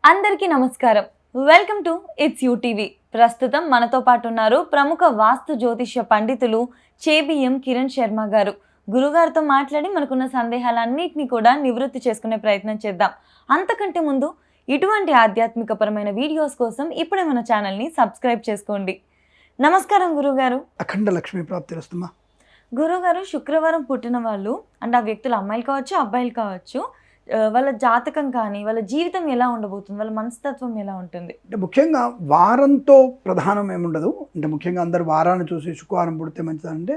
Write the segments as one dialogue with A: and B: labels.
A: అందరికీ నమస్కారం. Welcome to it's UTV. ప్రస్తుతం మనతో పాటు ఉన్నారు ప్రముఖ వాస్తు జ్యోతిష్య పండితులు చేబిఎం కిరణ్ శర్మ గారు. గురుగారితో మాట్లాడి మనకున్న సందేహాలన్నింటినీ కూడా నివృత్తి చేసుకునే ప్రయత్నం చేద్దాం. అంతకంటే ముందు ఇటువంటి ఆధ్యాత్మికపరమైన వీడియోస్ కోసం ఇప్పుడే మన ఛానల్ని సబ్స్క్రైబ్ చేసుకోండి. నమస్కారం గురుగారు.
B: అఖండ లక్ష్మీ ప్రాప్తి వస్తుందా?
A: గురుగారు, శుక్రవారం పుట్టిన వాళ్ళు అంటే ఆ వ్యక్తులు అమ్మాయిలు కావచ్చు, అబ్బాయిలు కావచ్చు, వాళ్ళ జాతకం కానీ వాళ్ళ జీవితం ఎలా ఉండబోతుంది, వాళ్ళ మనస్తత్వం ఎలా ఉంటుంది?
B: అంటే ముఖ్యంగా వారంతో ప్రధానం ఏముండదు. అంటే ముఖ్యంగా అందరు వారాన్ని చూసి శుక్రవారం పుడితే మంచిదంటే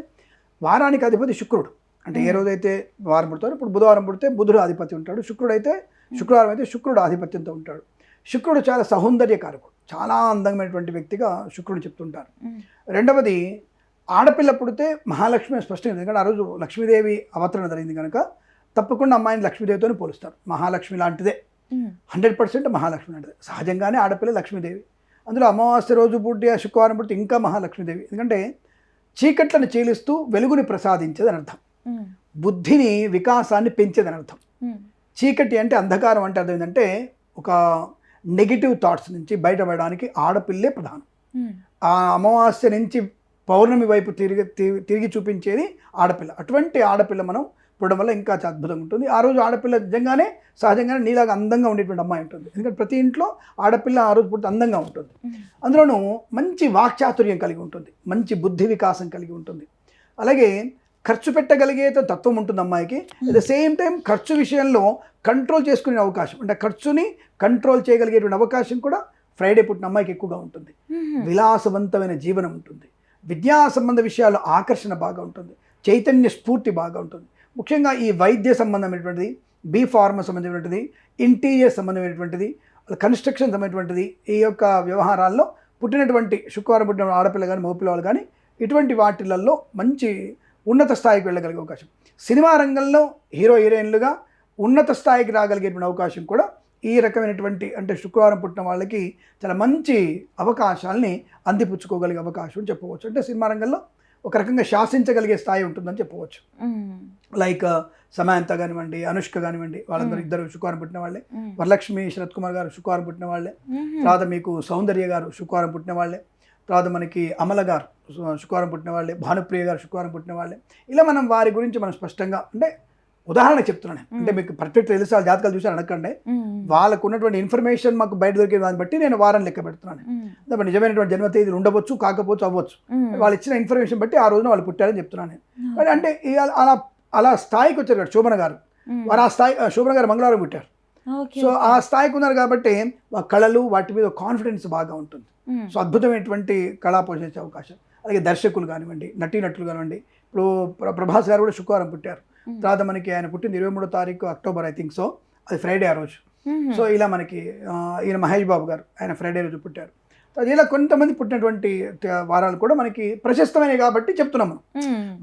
B: వారానికి అధిపతి శుక్రుడు. అంటే ఏ రోజైతే వారం పుడతారో ఇప్పుడు బుధవారం పుడితే బుధుడు అధిపతి ఉంటాడు. శుక్రుడు అయితే శుక్రవారం అయితే శుక్రుడు ఆధిపత్యంతో ఉంటాడు. శుక్రుడు చాలా సౌందర్యకారకుడు, చాలా అందమైనటువంటి వ్యక్తిగా శుక్రుడు చెప్తుంటారు. రెండవది ఆడపిల్ల పుడితే మహాలక్ష్మి స్పష్టంగా, ఎందుకంటే ఆ రోజు లక్ష్మీదేవి అవతరణ జరిగింది కనుక తప్పకుండా అమ్మాయిని లక్ష్మీదేవితో పోలుస్తారు. మహాలక్ష్మి లాంటిదే, 100% మహాలక్ష్మి లాంటిదే. సహజంగానే ఆడపిల్ల లక్ష్మీదేవి. అందులో అమావాస్య రోజు పుట్టి శుక్రవారం పుట్టి ఇంకా మహాలక్ష్మీదేవి. ఎందుకంటే చీకట్లను చీలిస్తూ వెలుగుని ప్రసాదించేదని అర్థం, బుద్ధిని వికాసాన్ని పెంచేదని అర్థం. చీకటి అంటే అంధకారం అంటే అర్థం ఏంటంటే ఒక నెగిటివ్ థాట్స్ నుంచి బయటపడడానికి ఆడపిల్లే ప్రధానం. ఆ అమావాస్య నుంచి పౌర్ణమి వైపు తిరిగి చూపించేది ఆడపిల్ల. అటువంటి ఆడపిల్ల మనం పుట్టడం వల్ల ఇంకా అద్భుతంగా ఉంటుంది. ఆ రోజు ఆడపిల్ల నిజంగానే సహజంగానే నీలాగా అందంగా ఉండేటువంటి అమ్మాయి ఉంటుంది. ఎందుకంటే ప్రతి ఇంట్లో ఆడపిల్ల ఆ రోజు పుట్టి అందంగా ఉంటుంది. అందులోనూ మంచి వాక్చాతుర్యం కలిగి ఉంటుంది, మంచి బుద్ధి వికాసం కలిగి ఉంటుంది. అలాగే ఖర్చు పెట్టగలిగే తత్వం ఉంటుంది అమ్మాయికి. అట్ ద సేమ్ టైం ఖర్చు విషయంలో కంట్రోల్ చేసుకునే అవకాశం, అంటే ఖర్చుని కంట్రోల్ చేయగలిగేటువంటి అవకాశం కూడా ఫ్రైడే పుట్టిన అమ్మాయికి ఎక్కువగా ఉంటుంది. విలాసవంతమైన జీవనం ఉంటుంది. విద్యా సంబంధ విషయాల్లో ఆకర్షణ బాగా ఉంటుంది. చైతన్య స్ఫూర్తి బాగా ఉంటుంది. ముఖ్యంగా ఈ వైద్య సంబంధమైనటువంటిది, బీ ఫార్మా సంబంధమైనటువంటిది, ఇంటీరియర్ సంబంధమైనటువంటిది, కన్స్ట్రక్షన్ సంబంధమైనటువంటిది, ఈ యొక్క వ్యవహారాల్లో పుట్టినటువంటి శుక్రవారం పుట్టిన ఆడపిల్ల కానీ మగపిల్లలు కానీ ఇటువంటి వాటిలలో మంచి ఉన్నత స్థాయికి వెళ్ళగలిగే అవకాశం. సినిమా రంగంలో హీరో హీరోయిన్లుగా ఉన్నత స్థాయికి రాగలిగేటువంటి అవకాశం కూడా ఈ రకమైనటువంటి అంటే శుక్రవారం పుట్టిన వాళ్ళకి చాలా మంచి అవకాశాలని అందిపుచ్చుకోగలిగే అవకాశం చెప్పవచ్చు. అంటే సినిమా రంగంలో ఒక రకంగా శాసించగలిగే స్థాయి ఉంటుందని చెప్పవచ్చు. లైక్ సమాంత కానివ్వండి, అనుష్క కానివ్వండి, వాళ్ళందరూ ఇద్దరు శుక్రవారం పుట్టిన వాళ్ళే. వరలక్ష్మి శరత్ కుమార్ గారు శుక్రవారం పుట్టిన వాళ్ళే. తర్వాత మీకు సౌందర్య గారు శుక్రవారం పుట్టిన వాళ్ళే. తర్వాత మనకి అమల గారు శుక్రవారం పుట్టిన వాళ్ళే. భానుప్రియ గారు శుక్రవారం పుట్టిన వాళ్ళే. ఇలా మనం వారి గురించి మనం స్పష్టంగా అంటే ఉదాహరణ చెప్తున్నాను. అంటే మీకు పర్ఫెక్ట్ తెలిసి వాళ్ళ జాతకాలు చూసి అడగండి. వాళ్ళకు ఉన్నటువంటి ఇన్ఫర్మేషన్ మాకు బయట దొరికే దాన్ని బట్టి నేను వారం లెక్క పెడుతున్నాను. నిజమైనటువంటి జన్మ తేదీలు ఉండవచ్చు, కాకపోవచ్చు, అవ్వచ్చు. వాళ్ళు ఇచ్చిన ఇన్ఫర్మేషన్ బట్టి ఆ రోజున వాళ్ళు పుట్టారని చెప్తున్నాను. అంటే అలా అలా స్థాయికి వచ్చారు కదా శోభన గారు. వారు ఆ స్థాయి, శోభన గారు మంగళవారం పుట్టారు. సో ఆ స్థాయికి ఉన్నారు కాబట్టి కళలు వాటి మీద కాన్ఫిడెన్స్ బాగా ఉంటుంది. సో అద్భుతమైనటువంటి కళా పోషించే అవకాశం. అలాగే దర్శకులు కానివ్వండి, నటీనటులు కానివ్వండి. ఇప్పుడు ప్రభాస్ గారు కూడా శుక్రవారం పుట్టారు. తర్వాత మనకి ఆయన పుట్టింది 23వ తారీఖు అక్టోబర్, ఐ థింక్ సో, అది ఫ్రైడే ఆ రోజు. సో ఇలా మనకి ఈయన మహేష్ బాబు గారు ఆయన ఫ్రైడే రోజు పుట్టారు. ఇలా కొంతమంది పుట్టినటువంటి వారాలు కూడా మనకి ప్రశస్తమైనవి కాబట్టి చెప్తున్నాం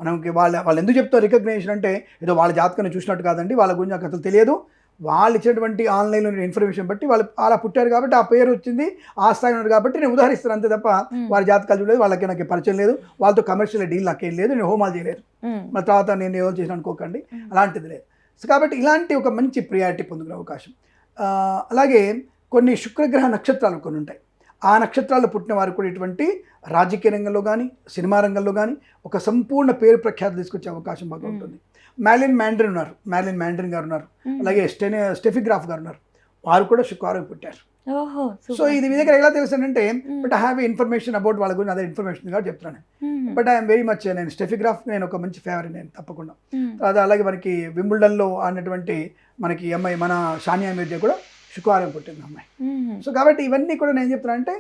B: మనకి. వాళ్ళు ఎందుకు చెప్తారు రికగ్నేషన్ అంటే ఏదో వాళ్ళ జాతకాన్ని చూసినట్టు కాదండి. వాళ్ళ గురించి నాకు అసలు తెలియదు. వాళ్ళు ఇచ్చినటువంటి ఆన్లైన్లో ఇన్ఫర్మేషన్ బట్టి వాళ్ళు అలా పుట్టారు కాబట్టి ఆ పేరు వచ్చింది, ఆ స్థాయి ఉన్నారు కాబట్టి నేను ఉదాహరిస్తాను అంతే తప్ప వారి జాతకాలు చూడలేదు, వాళ్ళకి నాకు పరిచయం లేదు, వాళ్ళతో కమర్షియల్ డీల్ నాకేం లేదు, నేను హోమాలు చేయలేదు, మరి తర్వాత నేను ఏదో చేసిన అనుకోకండి, అలాంటిది లేదు. సో కాబట్టి ఇలాంటి ఒక మంచి ప్రియారిటీ పొందుకునే అవకాశం. అలాగే కొన్ని శుక్రగ్రహ నక్షత్రాలు కొన్ని ఉంటాయి. ఆ నక్షత్రాల్లో పుట్టిన వారు కూడా ఇటువంటి రాజకీయ రంగంలో కానీ సినిమా రంగంలో కానీ ఒక సంపూర్ణ పేరు ప్రఖ్యాతి తీసుకొచ్చే అవకాశం బాగా ఉంటుంది. మ్యాలిన్ మ్యాండ్రిన్ ఉన్నారు, మ్యాలిన్ మ్యాండ్రిన్ గారు ఉన్నారు. అలాగే స్టెఫీ గ్రాఫ్ గారు ఉన్నారు. వారు కూడా శుక్రవారం పుట్టారు. సో ఇది మీ దగ్గర ఎలా తెలుసానంటే but I have information about వాళ్ళ గురించి అదే ఇన్ఫర్మేషన్ కూడా చెప్తున్నాను. బట్ ఐఎమ్ వెరీ మచ్ నేను స్టెఫీ గ్రాఫ్ నేను ఒక మంచి ఫేవరెట్ నేను తప్పకుండా. అలాగే మనకి వింబుల్డన్లో ఆడినటువంటి మనకి అమ్మాయి మన షానియా మీర్జా కూడా శుక్రవారం పుట్టింది అమ్మాయి. సో కాబట్టి ఇవన్నీ కూడా నేను చెప్తున్నా అంటే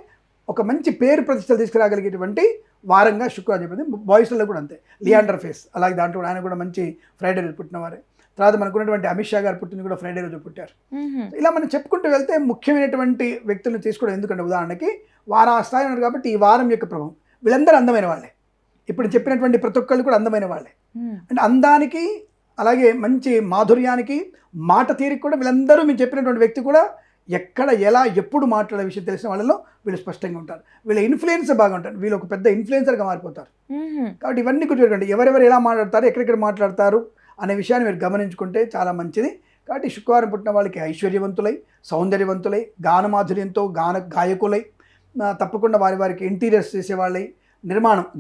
B: ఒక మంచి పేరు ప్రతిష్టలు తీసుకురాగలిగేటువంటి వారంగా శుక్రవారం చెప్పింది. బాయ్స్లో కూడా అంతే. లియాండర్ ఫేస్ అలాగే దాంట్లో కూడా ఆయన కూడా మంచి ఫ్రైడే రోజు పుట్టిన వారే. తర్వాత మనకున్నటువంటి అమిత్ షా గారు పుట్టింది కూడా ఫ్రైడే రోజు పుట్టారు. ఇలా మనం చెప్పుకుంటూ వెళ్తే ముఖ్యమైనటువంటి వ్యక్తులను తీసుకోవడం ఎందుకంటే ఉదాహరణకి వారు ఆ స్థాయి ఉన్నారు కాబట్టి ఈ వారం యొక్క ప్రభావం వీళ్ళందరూ అందమైన వాళ్ళే. ఇప్పుడు చెప్పినటువంటి ప్రతి ఒక్కళ్ళు కూడా అందమైన వాళ్ళే. అంటే అందానికి అలాగే మంచి మాధుర్యానికి మాట తీరికి కూడా వీళ్ళందరూ మీరు చెప్పినటువంటి వ్యక్తి కూడా ఎక్కడ ఎలా ఎప్పుడు మాట్లాడే విషయం తెలిసిన వాళ్ళలో వీళ్ళు స్పష్టంగా ఉంటారు. వీళ్ళ ఇన్ఫ్లుయెన్స్ బాగా ఉంటారు. వీళ్ళు ఒక పెద్ద ఇన్ఫ్లుయెన్సర్గా మారిపోతారు. కాబట్టి ఇవన్నీ గుర్తుపెట్టుకోండి. ఎవరెవరు ఎలా మాట్లాడతారు, ఎక్కడెక్కడ మాట్లాడతారు అనే విషయాన్ని మీరు గమనించుకుంటే చాలా మంచిది. కాబట్టి శుక్రవారం పుట్టిన వాళ్ళకి ఐశ్వర్యవంతులై సౌందర్యవంతులై గానమాధుర్యంతో గాయకులై తప్పకుండా వారికి ఇంటీరియర్స్ చేసేవాళ్ళై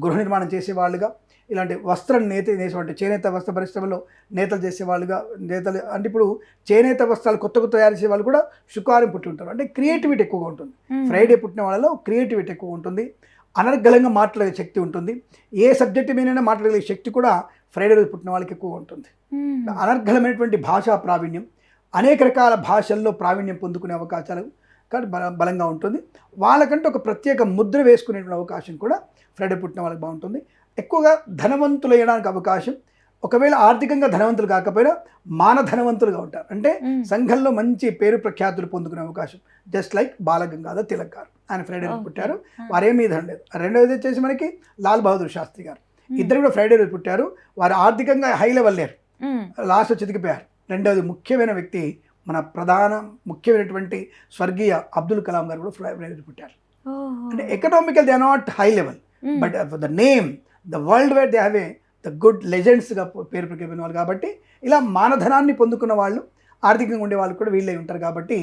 B: గృహ నిర్మాణం చేసేవాళ్ళుగా, ఇలాంటి వస్త్రం నేసేవాళ్ళు చేనేత వస్త్ర పరిశ్రమలో నేతలు చేసేవాళ్ళుగా, నేతలు అంటే ఇప్పుడు చేనేత వస్త్రాలు కొత్త తయారు చేసే వాళ్ళు కూడా శుక్రవారం పుట్టి ఉంటారు. అంటే క్రియేటివిటీ ఎక్కువగా ఉంటుంది. ఫ్రైడే పుట్టిన వాళ్ళలో క్రియేటివిటీ ఎక్కువ ఉంటుంది, అనర్గళంగా మాట్లాడే శక్తి ఉంటుంది. ఏ సబ్జెక్టు మీదైనా మాట్లాడగలిగే శక్తి కూడా ఫ్రైడే రోజు పుట్టిన వాళ్ళకి ఎక్కువ ఉంటుంది. అనర్గళమైనటువంటి భాషా ప్రావీణ్యం, అనేక రకాల భాషల్లో ప్రావీణ్యం పొందుకునే అవకాశాలు కానీ బలంగా ఉంటుంది. వాళ్ళకంటే ఒక ప్రత్యేక ముద్ర వేసుకునేటువంటి అవకాశం కూడా ఫ్రైడే పుట్టిన వాళ్ళకి బాగుంటుంది. ఎక్కువగా ధనవంతులు అయ్యడానికి అవకాశం, ఒకవేళ ఆర్థికంగా ధనవంతులు కాకపోయినా మానధనవంతులుగా ఉంటారు. అంటే సంఘంలో మంచి పేరు ప్రఖ్యాతులు పొందుకునే అవకాశం. జస్ట్ లైక్ బాలగంగాధర్ తిలక్ గారు, ఆయన ఫ్రైడే రోజు పుట్టారు, వారేమీ ధనం లేదు. రెండవది వచ్చేసి మనకి లాల్ బహదూర్ శాస్త్రి గారు, ఇద్దరు కూడా ఫ్రైడే రోజు పుట్టారు. వారు ఆర్థికంగా హై లెవెల్ లేరు, లాస్ట్ చితికిపోయారు. రెండవది ముఖ్యమైన వ్యక్తి మన ముఖ్యమైనటువంటి స్వర్గీయ అబ్దుల్ కలాం గారు కూడా ఫ్రైడే రోజు పుట్టారు. అంటే economical they are not high level, but for the name the world wide they have a the good లెజెండ్స్గా పేరు ప్రఖ్యాపిన వాళ్ళు. కాబట్టి ఇలా మానధనాన్ని పొందుకున్న వాళ్ళు, ఆర్థికంగా ఉండే వాళ్ళు కూడా వీళ్ళై ఉంటారు. కాబట్టి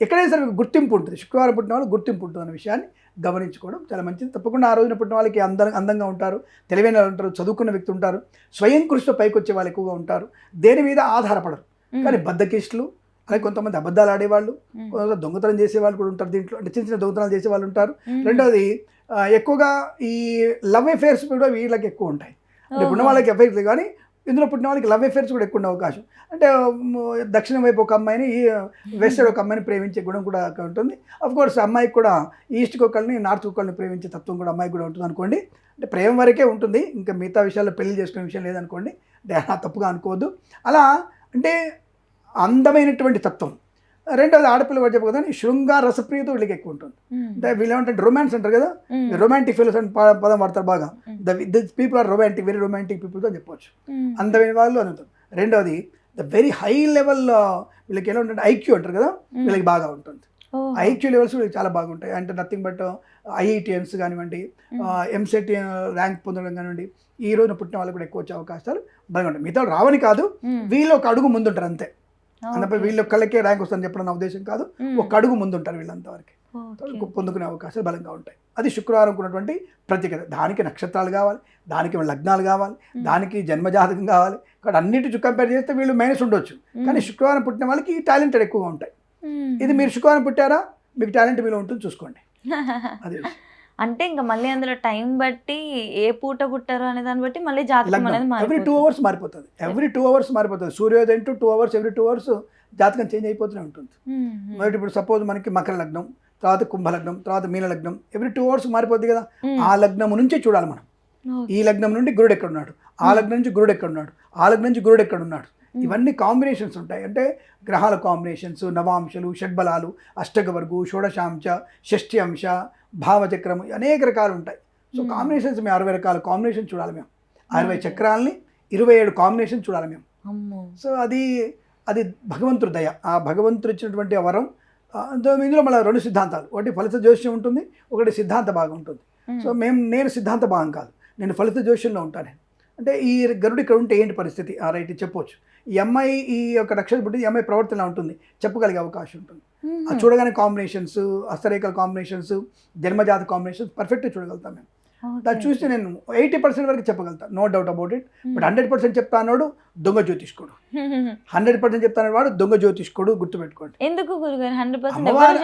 B: ఎక్కడైనా సరే గుర్తింపు ఉంటుంది. శుక్రవారం పుట్టిన వాళ్ళు గుర్తింపు ఉంటుంది అనే విషయాన్ని గమనించుకోవడం చాలా మంచిది. తప్పకుండా ఆ రోజున పుట్టిన వాళ్ళకి అందంగా ఉంటారు, తెలివైన వాళ్ళు ఉంటారు, చదువుకున్న వ్యక్తి ఉంటారు, స్వయం కృషితో పైకి వచ్చే వాళ్ళు ఎక్కువగా ఉంటారు, దేని మీద ఆధారపడరు. కానీ బద్దకిష్టులు, అలాగే కొంతమంది అబద్ధాలు ఆడేవాళ్ళు, కొంతమంది దొంగతనం చేసేవాళ్ళు కూడా ఉంటారు దీంట్లో. అంటే చిన్న చిన్న దొంగతనాలు చేసేవాళ్ళు ఉంటారు. రెండవది ఎక్కువగా ఈ లవ్ అఫేర్స్ కూడా వీళ్ళకి ఎక్కువ ఉంటాయి. అంటే పుట్టిన వాళ్ళకి అఫైర్స్ కానీ ఇందులో పుట్టిన వాళ్ళకి లవ్ అఫేర్స్ కూడా ఎక్కువ ఉండే అవకాశం. అంటే దక్షిణం వైపు ఒక అమ్మాయిని, వెస్ట్ సైడ్ ఒక అమ్మాయిని ప్రేమించే గుణం కూడా ఉంటుంది. అఫ్కోర్స్ అమ్మాయికి కూడా ఈస్ట్కి ఒకళ్ళని, నార్త్ ఒకళ్ళని ప్రేమించే తత్వం కూడా అమ్మాయికి కూడా ఉంటుంది అనుకోండి. అంటే ప్రేమ వరకే ఉంటుంది, ఇంకా మిగతా విషయాల్లో పెళ్లి చేసుకునే విషయం లేదనుకోండి. అంటే తప్పుగా అనుకోవద్దు. అలా అంటే అందమైనటువంటి తత్వం. రెండవది ఆడపిల్ల వాడు చెప్పు కదా, శృంగార రసప్రియత వీళ్ళకి ఎక్కువ ఉంటుంది. అంటే వీళ్ళు ఏమంటే రొమాన్స్ అంటారు కదా, రొమాంటిక్ ఫీల్స్ అని పదం వాడతారు బాగా. This people are romantic, very romantic పీపుల్తో అని చెప్పవచ్చు. అందమైన వాళ్ళు అని ఉంటుంది. రెండవది ద వెరీ హై లెవెల్, వీళ్ళకి ఎలా ఉంటుంది ఐక్యూ అంటారు కదా, వీళ్ళకి బాగా ఉంటుంది. ఐక్యూ లెవెల్స్ వీళ్ళకి చాలా బాగుంటాయి. అంటే నథింగ్ బట్ ఐఐటిఎన్స్ కానివ్వండి, ఎంసెట్ ర్యాంక్ పొందడం కానివ్వండి, ఈ రోజున పుట్టిన వాళ్ళకి కూడా ఎక్కువ వచ్చే అవకాశాలు బాగా ఉంటాయి. మిగతా రావని కాదు, వీళ్ళు ఒక అడుగు ముందుంటారు అంతే. అందుపై వీళ్ళు ఒక్కళ్ళకే ర్యాంక్ వస్తుందని చెప్పడం నా ఉద్దేశం కాదు, ఒక అడుగు ముందుంటారు వీళ్ళంతవరకు పొందుకునే అవకాశాలు బలంగా ఉంటాయి. అది శుక్రవారం ఉన్నటువంటి ప్రత్యేకత. దానికి నక్షత్రాలు కావాలి, దానికి లగ్నాలు కావాలి, దానికి జన్మజాతకం కావాలి. కాబట్టి అన్నిటి కంపేర్ చేస్తే వీళ్ళు మైనస్ ఉండొచ్చు, కానీ శుక్రవారం పుట్టిన వాళ్ళకి టాలెంటెడ్ ఎక్కువగా ఉంటాయి. ఇది మీరు శుక్రవారం పుట్టారా, మీకు టాలెంట్ మీలో ఉంటుంది, చూసుకోండి. అదే
A: అంటే ఇంకా మళ్ళీ అందులో టైం బట్టి ఏ పూట పుట్టారు అనే దాన్ని బట్టి మళ్ళీ జాతకం అనేది
B: ఎవ్రీ 2 hours మారిపోతుంది. ఎవ్రీ 2 hours మారిపోతుంది. సూర్యోదయం టు 2 hours, ఎవ్రీ 2 hours జాతకం చేంజ్ అయిపోతూనే ఉంటుంది. మరి ఇప్పుడు సపోజ్ మనకి మకర లగ్నం, తర్వాత కుంభలగ్నం, తర్వాత మీన లగ్నం, ఎవ్రీ 2 hours మారిపోద్ది కదా. ఆ లగ్నం నుంచి చూడాలి మనం. ఈ లగ్నం నుండి గురుడు ఎక్కడున్నాడు, ఆ లగ్నం నుంచి గురుడు ఎక్కడున్నాడు, ఆ లగ్నం నుంచి గురుడు ఎక్కడున్నాడు, ఇవన్నీ కాంబినేషన్స్ ఉంటాయి. అంటే గ్రహాల కాంబినేషన్స్, నవాంశలు, షడ్బలాలు, అష్టకవర్గు, షోడశాంశ, షష్ఠి అంశ, భావచక్రము, అనేక రకాలు ఉంటాయి. సో కాంబినేషన్స్ మేము 60 రకాల కాంబినేషన్ చూడాలి. మేము 60 చక్రాలని 27 కాంబినేషన్ చూడాలి మేము. సో అది భగవంతుడి దయ, ఆ భగవంతుడు ఇచ్చినటువంటి వరం. ఇందులో మళ్ళీ 2 సిద్ధాంతాలు, ఒకటి ఫలిత జ్యోతిష్యం ఉంటుంది, ఒకటి సిద్ధాంత భాగం ఉంటుంది. సో నేను సిద్ధాంత భాగం కాదు, నేను ఫలిత జ్యోతిష్యంలో ఉంటాను. అంటే ఈ గరుడు ఇక్కడ ఉంటే ఏంటి పరిస్థితి, రైట్ చెప్పవచ్చు. ఈ అమ్మాయి ఈ యొక్క నక్షత్రం పుట్టి ఈ అమ్మాయి ప్రవర్తన ఉంటుంది, చెప్పగలిగే అవకాశం ఉంటుంది. అది చూడగానే కాంబినేషన్స్, హస్తరేఖల కాంబినేషన్స్, జన్మజాత కాంబినేషన్స్ పర్ఫెక్ట్గా చూడగలుగుతాం మేము. దాన్ని చూస్తే నేను 80% వరకు చెప్పగలుగుతాను, no doubt about it. But 100% చెప్తానోడు దొంగ జ్యోతిష్కుడు, 100% చెప్తాను వాడు దొంగ జ్యోతిష్కుడు, గుర్తుపెట్టుకోండి.
A: ఎందుకు గురుగారు 100%?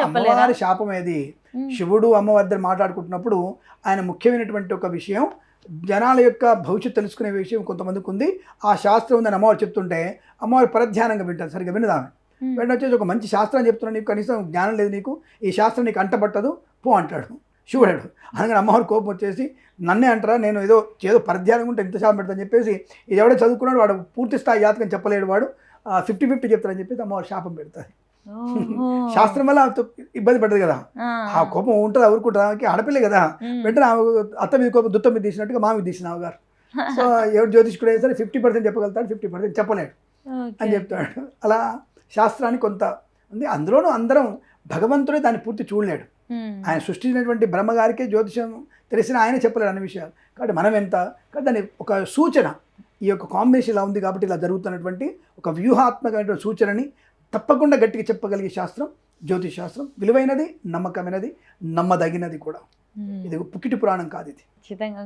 B: అమ్మవారి శాపం ఏది? శివుడు అమ్మవారి మాట్లాడుకుంటున్నప్పుడు ఆయన ముఖ్యమైనటువంటి ఒక విషయం, జనాల యొక్క భవిష్యత్తు తెలుసుకునే విషయం కొంతమందికి ఉంది. ఆ శాస్త్రం ఉందని అమ్మవారు చెప్తుంటే అమ్మవారు పరధ్యానంగా వింటారు, సరిగ్గా వినదామె. వెంటనే వచ్చేసి ఒక మంచి శాస్త్రం చెప్తున్నాను, నీకు కనీసం జ్ఞానం లేదు, నీకు ఈ శాస్త్రం నీకు అంటపట్టదు, పో అంటాడు శివుడు. అనగానే అమ్మవారు కోపం వచ్చేసి, నన్నే అంటారా, నేను ఏదో పరధ్యానం ఉంటే ఇంత శాపం పెడతాను చెప్పేసి, ఇది ఎవడో చదువుకున్నాడు వాడు పూర్తి స్థాయి జాతకం చెప్పలేడు, వాడు 50-50 చెప్తారని చెప్పేసి అమ్మవారు శాపం పెడతారు. శాస్త్రం వల్ల ఇబ్బంది పడ్డది కదా, ఆ కోపం ఉంటుంది, ఊరుకుంటుంది, ఆడపిల్లే కదా. వెంటనే అత్త మీద కోపం దుత్త మీద తీసినట్టుగా మా మీద తీసిన గారు. సో ఎవరు జ్యోతిష్కుడు అయినా సరే 50% చెప్పగలుగుతాడు, 50% చెప్పలేడు అని చెప్తాడు. అలా శాస్త్రానికి కొంత ఉంది. అందులోనూ అందరం భగవంతుడే దాన్ని పూర్తి చూడలేడు. ఆయన సృష్టించినటువంటి బ్రహ్మగారికే జ్యోతిషం తెలిసిన ఆయన చెప్పలేడు అన్ని విషయాలు. కాబట్టి మనం ఎంత, కాబట్టి దాని ఒక సూచన, ఈ యొక్క కాంబినేషన్ ఇలా ఉంది కాబట్టి ఇలా జరుగుతున్నటువంటి ఒక వ్యూహాత్మకమైనటువంటి సూచనని తప్పకుండా గట్టిగా చెప్పగలిగే శాస్త్రం జ్యోతిష్ శాస్త్రం విలువైనది, నమ్మకమైనది, నమ్మదగినది కూడా. ఇది పుకిటి పురాణం కాదు ఇది.
A: ఖచ్చితంగా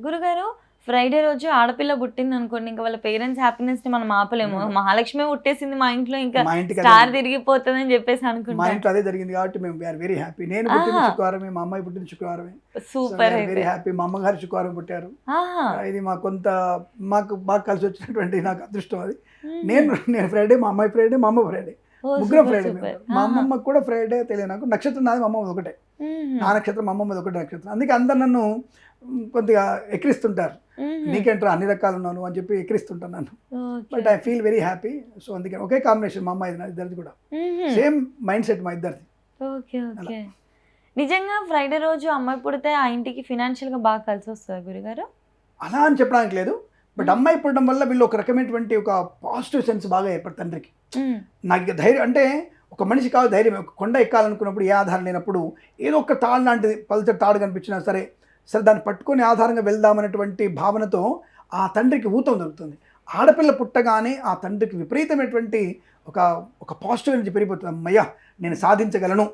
A: గురుగారు ఫ్రైడే రోజు ఆడపిల్ల పుట్టింది అనుకోండి, ఇంకా వాళ్ళ పేరెంట్స్ హ్యాపీనెస్ ని మనం ఆపలేము. మహాలక్ష్మి పుట్టేసింది మా ఇంట్లో, ఇంకా
B: మా ఇంటికి
A: స్టార్ తిరిగిపోతుంది అని చెప్పేసి
B: మా
A: అనుకుంటా.
B: ఇంట్లో అదే జరిగింది కాబట్టి మేము వీఆర్ వెరీ హ్యాపీ. నేను పుట్టిన శుక్రవారమే, మా అమ్మాయి పుట్టిన శుక్రవారమే.
A: Super
B: very happy. మా అమ్మగారు శుక్రవారం పుట్టారు.
A: ఆహా.
B: ఇది మాకు బాగా కలిసి వచ్చినటువంటి నాకు అదృష్టం అది. నేను ఫ్రైడే, మా అమ్మాయి ఫ్రైడే, మా అమ్మ ఫ్రైడే, ముగ్గురం ఫ్రైడే. మా అమ్మమ్మకి కూడా ఫ్రైడే తెలియదు. నాకు నక్షత్రం నాది మా అమ్మమ్మది ఒకటే, నా నక్షత్రం మా అమ్మమ్మది ఒకటే నక్షత్రం. అందుకే అందరు నన్ను కొద్దిగా ఎక్కిరిస్తుంటారు, నీకేంట్రా అన్ని రకాలు ఉన్నాను అని చెప్పి ఎక్కిరిస్తుంటాను నన్ను. But I feel very happy. So అందుకే ఒకే కాంబినేషన్ మా అమ్మాయి నా ఇద్దరిది కూడా, సేమ్ మైండ్ సెట్ మా ఇద్దరిది.
A: Okay okay. నిజంగా ఫ్రైడే రోజు అమ్మాయి పుడితే ఆ ఇంటికి ఫినాన్షియల్ గా బాగా కలిసి వస్తుంది గురుగారు?
B: అలా అని చెప్పడానికి లేదు, బట్ అమ్మాయి పుట్టడం వల్ల వీళ్ళు ఒక రకమైనటువంటి ఒక పాజిటివ్ సెన్స్ బాగా ఏర్పడుతుంది తండ్రికి. నాకు ఇక ధైర్యం అంటే ఒక మనిషి కాదు ధైర్యం. ఒక కొండ ఎక్కాలనుకున్నప్పుడు ఏ ఆధారం లేనప్పుడు ఏదో ఒక తాడు లాంటిది పల్చటి తాడు కనిపించినా సరే దాన్ని పట్టుకొని ఆధారంగా వెళ్దామనేటువంటి భావనతో ఆ తండ్రికి ఊతం దొరుకుతుంది. ఆడపిల్ల పుట్టగానే ఆ తండ్రికి విపరీతమైనటువంటి ఒక పాజిటివ్ ఎనర్జీ పెరిగిపోతుంది. అమ్మయ్య నేను సాధించగలను.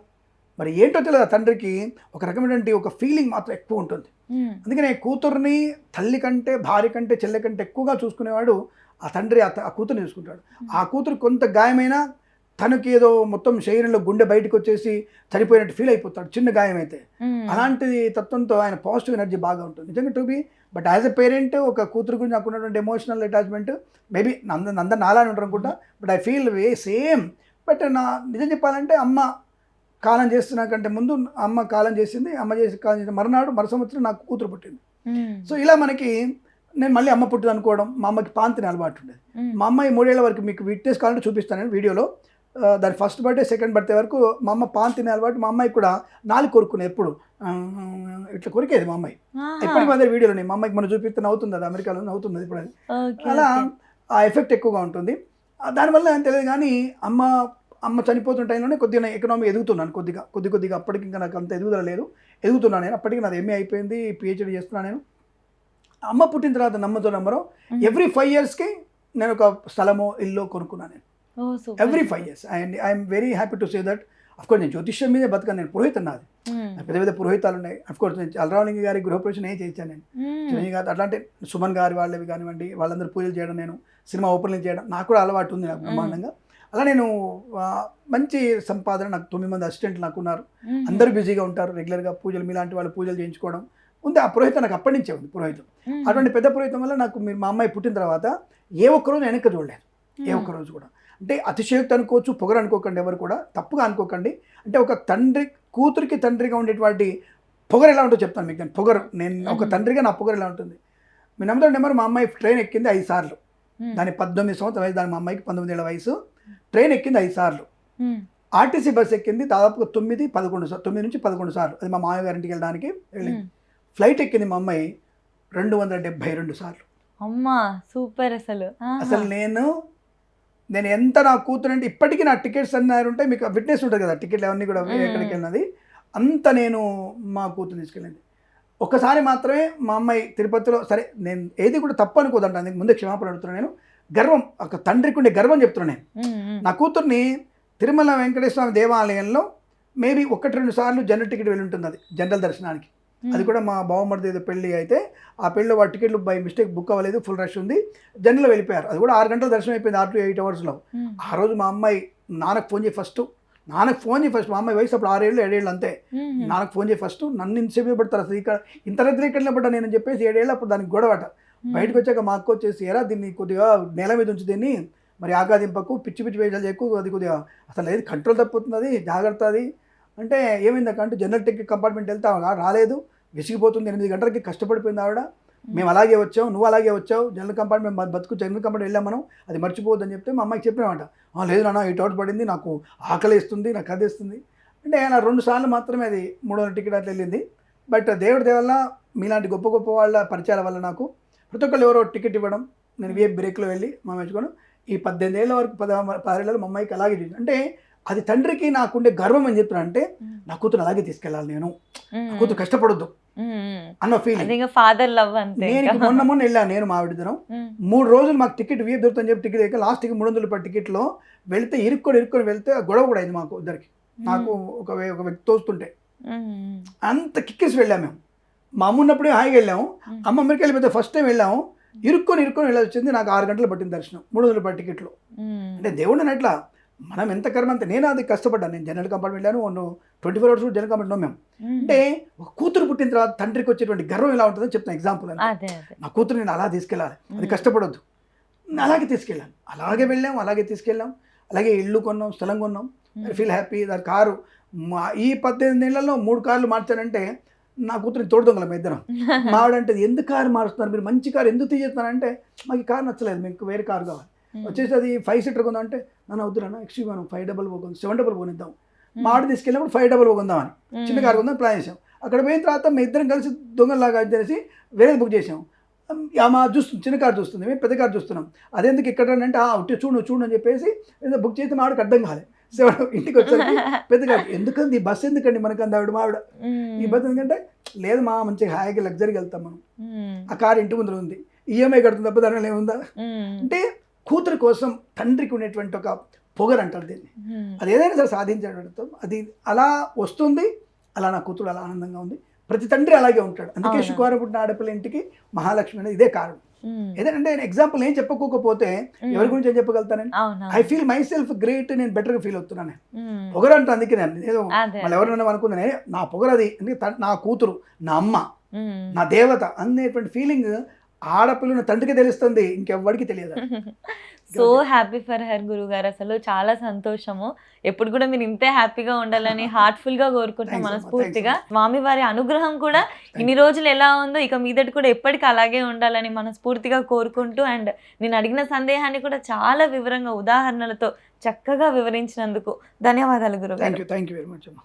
B: మరి ఏంటో తెలియదు, ఆ తండ్రికి ఒక రకమైనటువంటి ఒక ఫీలింగ్ మాత్రం ఎక్కువ ఉంటుంది. అందుకనే కూతుర్ని తల్లి కంటే, భార్య కంటే, చెల్లె కంటే ఎక్కువగా చూసుకునేవాడు ఆ తండ్రి. ఆ కూతుర్ని చూసుకుంటాడు. ఆ కూతురు కొంత గాయమైనా తనకి ఏదో మొత్తం శరీరంలో గుండె బయటకు వచ్చేసి చనిపోయినట్టు ఫీల్ అయిపోతాడు చిన్న గాయం అయితే. అలాంటి తత్వంతో ఆయన పాజిటివ్ ఎనర్జీ బాగా ఉంటుంది నిజంగా to be. But as a parent ఒక కూతురు గురించి నాకు ఉన్నటువంటి ఎమోషనల్ అటాచ్మెంట్ మేబీ అందరు నాలానే ఉంటారు అనుకుంటా. But I feel same. But నిజం చెప్పాలంటే అమ్మ కాలం చేస్తున్నా కంటే ముందు అమ్మ కాలం చేసింది. అమ్మ కాలం చేసిన మరు సంవత్సరం నాకు కూతురు పుట్టింది. సో ఇలా మనకి నేను మళ్ళీ అమ్మ పుట్టింది అనుకోవడం. మా అమ్మకి పాంతిని అలవాటు ఉండేది. మా అమ్మాయి 3 ఏళ్ల వరకు మీకు విట్నెస్ కావాలంటే చూపిస్తాను నేను వీడియోలో. దాని ఫస్ట్ బర్త్డే, సెకండ్ బర్త్డే వరకు మా అమ్మ పాంతిని అలవాటు. మా అమ్మాయి కూడా 4 కొరుకునేది, ఎప్పుడు ఇట్లా కొరికేది మా అమ్మాయి. ఎప్పటికీ మా దగ్గర వీడియోలో మా అమ్మాయికి మనం చూపిస్తే నవ్వుతుంది, అది అమెరికాలో నవ్వుతుంది ఇప్పుడు. అది అలా ఆ ఎఫెక్ట్ ఎక్కువగా ఉంటుంది. దానివల్ల ఏం తెలియదు కానీ అమ్మ చనిపోతున్న టైంలోనే కొద్దిగా ఎకనామీ ఎదుగుతున్నాను, కొద్దిగా. అప్పటికి ఇంకా నాకు అంత ఎదుగుదల లేదు, ఎదుగుతున్నాను నేను. అప్పటికి నాది MA అయిపోయింది, PhD చేస్తున్నాను నేను. అమ్మ పుట్టిన తర్వాత నమ్మరో ఎవ్రీ 5 yearsకి నేను ఒక స్థలమో ఇల్లు కొనుక్కున్నాను నేను. Every 5 years. And I'm very happy to say that. Of course నేను జ్యోతిష్యం మీదే బతకాను, నేను పురోహితం నాది. పెద్ద పురోహితాలు ఉన్నాయి. అఫ్కోర్స్ నేను అలరావలింగి గారి గృహప్రవేశం చేయించాను నేను. చిరంజీవి గారు అట్లాంటి సుమన్ గారి వాళ్ళవి కానివ్వండి, వాళ్ళందరూ పూజలు చేయడం, నేను సినిమా ఓపెనింగ్ చేయడం నాకు కూడా అలవాటు ఉంది నాకు బ్రహ్మాండంగా. అలా నేను మంచి సంపాదన, నాకు 9 మంది అసిస్టెంట్లు నాకు ఉన్నారు. అందరూ బిజీగా ఉంటారు రెగ్యులర్గా. పూజలు మీలాంటి వాళ్ళు పూజలు చేయించుకోవడం ఉంది. ఆ పురోహితం నాకు అప్పటి నుంచే ఉంది పురోహితం. అటువంటి పెద్ద పురోహితం వల్ల నాకు మా అమ్మాయి పుట్టిన తర్వాత ఏ ఒక్కరోజు వెనక్కి చూడలేదు, ఏ ఒక్కరోజు కూడా. అంటే అతిశయోక్తి అనుకోవచ్చు, పొగరు అనుకోకండి, ఎవరు కూడా తప్పుగా అనుకోకండి. అంటే ఒక కూతురికి తండ్రిగా ఉండేటువంటి పొగరు ఎలా ఉంటుందో చెప్తాను మీకు. నేను పొగరు, నేను ఒక తండ్రిగా నా పొగరు ఎలా ఉంటుంది మీ నమ్మడం నెంబర్. మా అమ్మాయి ట్రైన్ ఎక్కింది 5 సార్లు. దాని 18 సంవత్సరాల వయసు, దాని మా అమ్మాయికి 19 ఏళ్ల వయసు. ట్రైన్ ఎక్కింది 5 సార్లు. ఆర్టీసీ బస్ ఎక్కింది దాదాపుగా 9 నుంచి 11 సార్లు. అది మా మామయ్య గారింటికి వెళ్ళడానికి వెళ్ళింది. ఫ్లైట్ ఎక్కింది మా అమ్మాయి 272 సార్లు.
A: అమ్మా సూపర్. అసలు
B: నేను ఎంత నా కూతురు అంటే ఇప్పటికీ నా టికెట్స్ అన్నీ ఉంటాయి, మీకు విట్నెస్ ఉంటుంది కదా, టికెట్లు అవన్నీ కూడా ఎక్కడికి వెళ్ళినది అంత నేను మా కూతురు తీసుకెళ్ళింది. ఒకసారి మాత్రమే మా అమ్మాయి తిరుపతిలో, సరే నేను ఏది కూడా తప్పు అనుకోదంట, అందుకు ముందే క్షమాపణ అడుగుతున్నాను నేను. గర్వం, ఒక తండ్రికి ఉండే గర్వం చెప్తున్నాను నేను. నా కూతుర్ని తిరుమల వెంకటేశ్వర స్వామి దేవాలయంలో మేబీ 1-2 సార్లు జనరల్ టికెట్ వెళ్ళి ఉంటుంది, అది జనరల్ దర్శనానికి. అది కూడా మా బావమరిది ఏదో పెళ్ళి అయితే ఆ పెళ్ళిలో వాటి టికెట్లు బై మిస్టేక్ బుక్ అవ్వలేదు, ఫుల్ రష్ ఉంది, జనరల్లో వెళ్ళిపోయారు. అది కూడా 6 గంటల దర్శనం అయిపోయింది, 6 to 8 hours. ఆ రోజు మా అమ్మాయి నాన్నకు ఫోన్ చేయి ఫస్ట్. మా అమ్మాయి వయసు అప్పుడు 6 ఏళ్ళు 7 ఏళ్ళు అంతే. నాన్నకు ఫోన్ చేయి ఫస్ట్, నన్ను ఇంతసేపు పడతారు అసలు, ఇక్కడ ఇంత రాత్రి ఇక్కడ పడ్డా నేను చెప్పేసి 7 ఏళ్ళు అప్పుడు దానికి గొడవట. బయటకు వచ్చాక మా అక్క వచ్చేసి, ఎరా దీన్ని కొద్దిగా నేల మీద ఉంచి దీన్ని మరి ఆకాదింపకు, పిచ్చి వేషాలు ఎక్కువ, అది కొద్దిగా అసలు ఏది కంట్రోల్ తప్పుతుంది, అది జాగ్రత్త అది అంటే. ఏమైందకంటే జనరల్ టికెట్ కంపార్ట్మెంట్ వెళ్తా రాలేదు, విసిగిపోతుంది, 8 గంటలకి కష్టపడిపోయింది ఆవిడ. మేము అలాగే వచ్చావు, నువ్వు అలాగే వచ్చావు, జనరల్ కంపార్ట్మెంట్ జనరల్ కంపార్ట్మెంట్ వెళ్ళాం మనం, అది మర్చిపోవద్దని చెప్తే మా అమ్మాయికి చెప్పినామంట. లేదు నాన్న 8 hours పడింది, నాకు ఆకలి వేస్తుంది, నాకు అదేస్తుంది అంటే. అలా 2 సార్లు మాత్రమే అది 300 టికెట్ అట్లా వెళ్ళింది. బట్ దేవుడి దేవల్ల మీలాంటి గొప్ప వాళ్ళ పరిచయాల వల్ల నాకు ప్రతి ఒక్కళ్ళు ఎవరో టికెట్ ఇవ్వడం, నేను VIP బ్రేక్లో వెళ్ళి మా మెచ్చుకోను. ఈ 18 ఏళ్ళ వరకు 16 ఏళ్ళలో మా అమ్మాయికి అలాగే చేసి, అంటే అది తండ్రికి నాకుండే గర్వం అని చెప్తున్నా. అంటే నా కూతురు అలాగే తీసుకెళ్ళాలి, నేను నా కూతురు కష్టపడొద్దు అన్న ఫీలింగ్,
A: ఫాదర్ లవ్.
B: నేను మొన్న వెళ్ళాను, నేను మా ఆవిడద్దరం 3 రోజులు మాకు టికెట్ VIP దొరుకుతుందని చెప్పి టికెట్ లాస్ట్కి 300 రూపాయల టికెట్లో వెళ్తే ఇరుక్కొని వెళ్తే గొడవ కూడా అయింది మాకు ఇద్దరికి. నాకు ఒక వ్యక్తి తోస్తుంటే
A: మ్మ్.
B: అంత కిక్కిసి వెళ్ళాము మేము. మా అమ్మ ఉన్నప్పుడే హాయిగా వెళ్ళాము. అమ్మ అమెరికా వెళ్ళిపోతే ఫస్ట్ టైం వెళ్ళాము. ఇరుక్కొని వెళ్ళాల్సి వచ్చింది. నాకు 6 గంటలు పట్టింది దర్శనం, 300 రూపాయల టికెట్లు.
A: మ్మ్.
B: అంటే దేవుడు అట్లా మనం ఎంత కర్మ అంతే. నేను అది కష్టపడ్డాను. నేను జనరల్ కంపార్ట్మెంట్ వెళ్ళాను, 24 hours జనరల్ కంపార్ట్మెంట్ ఉన్నాం మేము.
A: మ్మ్.
B: అంటే ఒక కూతురు పుట్టిన తర్వాత తండ్రికి వచ్చేటువంటి గర్వం ఎలా ఉంటుందో చెప్తాను ఎగ్జాంపుల్.
A: అదే అదే.
B: నా కూతురు నేను అలా తీసుకెళ్ళాలి, అది కష్టపడొద్దు, అలాగే తీసుకెళ్ళాను. అలాగే వెళ్ళాం, అలాగే తీసుకెళ్ళాం. అలాగే ఇల్లు కొన్నాం, స్థలం కొన్నాం. I feel happy. దాని కారు ఈ 18 ఏళ్లలో 3 కార్లు మార్చానంటే నా కూతురిని తోడుదొంగలం ఇద్దరం. మావాడంటే ఎందుకు కారు మారుస్తున్నారు మీరు, మంచి కారు ఎందుకు తీసేస్తున్నారంటే మాకు ఈ కారు నచ్చలేదు, మీకు వేరే కారు కావాలి. వచ్చేసి అది 5 seater కొందాం అంటే నన్ను వద్దురన్నా, ఎక్స్ట్రీ మనం 500 పోకుందాం, 700 కొనిద్దాం. మావాడు తీసుకెళ్ళినప్పుడు 500 కొందామని చిన్న కారు కొందాం ప్లాన్ చేసాం. అక్కడ పోయిన తర్వాత మేము ఇద్దరం కలిసి దొంగలాగా చేసి వేరే బుక్ చేసాం. మా చూస్తుంది, చిన్న కారు చూస్తుంది, మేము పెద్ద కారు చూస్తున్నాం. అదెందుకు ఇక్కడ అంటే ఒకటి చూడు అని చెప్పేసి బుక్ చేస్తే మావాడికి అర్థం కాలేదు. ఇంటికి వచ్చేసరికి పెద్ద కారు ఎందుకండి, ఈ బస్సు ఎందుకండి మనకు ఆవిడ మావిడ ఈ బస్సు ఎందుకంటే లేదు మా మంచిగా హాయిగా లగ్జరీకి వెళ్తాం మనం. ఆ కారు ఇంటి ముందు ఉంది, ఈఎంఐ కడుతుంది తప్ప దానిలో ఏముందా. అంటే కూతురు కోసం తండ్రికి ఉండేటువంటి ఒక పొగరు అంటారు దీన్ని. అది ఏదైనా సరే సాధించడం అది అలా వస్తుంది. అలా నా కూతురు అలా ఆనందంగా ఉంది. ప్రతి తండ్రి అలాగే ఉంటాడు. అందుకే శుక్రవారం పుట్టిన ఆడపిల్ల ఇంటికి మహాలక్ష్మి అనేది ఇదే కారణం. ఏదంటే ఎగ్జాంపుల్ నేను చెప్పుకోకపోతే ఎవరి గురించి ఏం చెప్పగలుగుతానండి. I feel myself great, నేను బెటర్గా ఫీల్ అవుతున్నాను. పొగరు అంటే అందుకే నేను ఏదో మళ్ళీ ఎవరైనా అనుకున్నానే నా పొగరు అది. అందుకే నా కూతురు, నా అమ్మ, నా దేవత అనేటువంటి ఫీలింగ్ ఆడపిల్లని తండ్రికి తెలుస్తుంది, ఇంకెవ్వడికి తెలియదు.
A: సో హ్యాపీ ఫర్ హర్ గురుగారు. అసలు చాలా సంతోషము. ఎప్పుడు కూడా మీరు ఇంతే హ్యాపీగా ఉండాలని హార్ట్ఫుల్ గా కోరుకుంటాం మనస్ఫూర్తిగా. స్వామి వారి అనుగ్రహం కూడా ఇన్ని రోజులు ఎలా ఉందో ఇక మీదటి కూడా ఎప్పటికీ అలాగే ఉండాలని మనస్ఫూర్తిగా కోరుకుంటూ, అండ్ నేను అడిగిన సందేహాన్ని కూడా చాలా వివరంగా ఉదాహరణలతో చక్కగా వివరించినందుకు ధన్యవాదాలు గురుగారు.
B: థ్యాంక్ యూ వెరీ మచ్ అమ్మా.